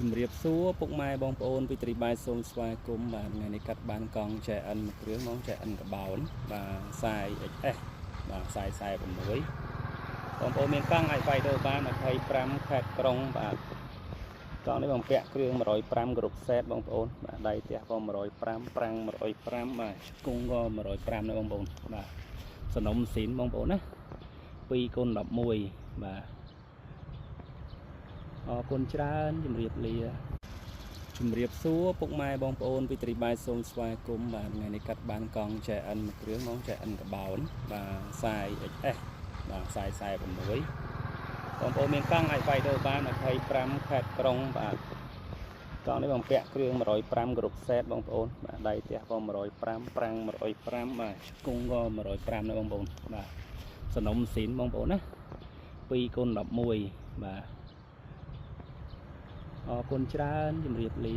ជំរាបសួរពុកម៉ែបងប្អូនពីត្រីបាយសូមស្វាគមន៍បាទថ្ងៃនេះកាត់បានកង់ចែអិនមួយគ្រឿងមកចែអិនកបោនបាទខ្សែ XS បាទខ្សែ46បងប្អូនមានកង់អាចវាយដូរបាន25ខេត្តក្រុងបាទកង់នេះបំពាក់គ្រឿង105គ្រប់សេតបងប្អូនបាទដៃផ្ទះក៏105ប្រាំង105បាទឆ្កុងក៏105ដែរបងប្អូនបាទសំណុំស៊ីនបងប្អូនណា2x11បាទអរគុណច្រើនជំរាបលាជំរាបសួរពុកម៉ែបងប្អូនពីត្រីបាយសូមស្វាគមន៍បាទថ្ងៃនេះកាត់បានកង់ចែអិនមួយគ្រឿងមកចែអិនកបោនបាទខ្សែ XS បាទខ្សែ46បងប្អូនមានកង់អាចវាយដូរបាន25ខេត្តក្រុងបាទកង់នេះបំពាក់គ្រឿង105គ្រប់សេតបងប្អូនបាទដៃផ្ទះក៏105ប្រាំង105បាទឆ្កុងក៏105ដែរបងប្អូនបាទសំណុំស៊ីនបងប្អូនណា 2x11 បាទអរគុណច្រើនជំរាបលា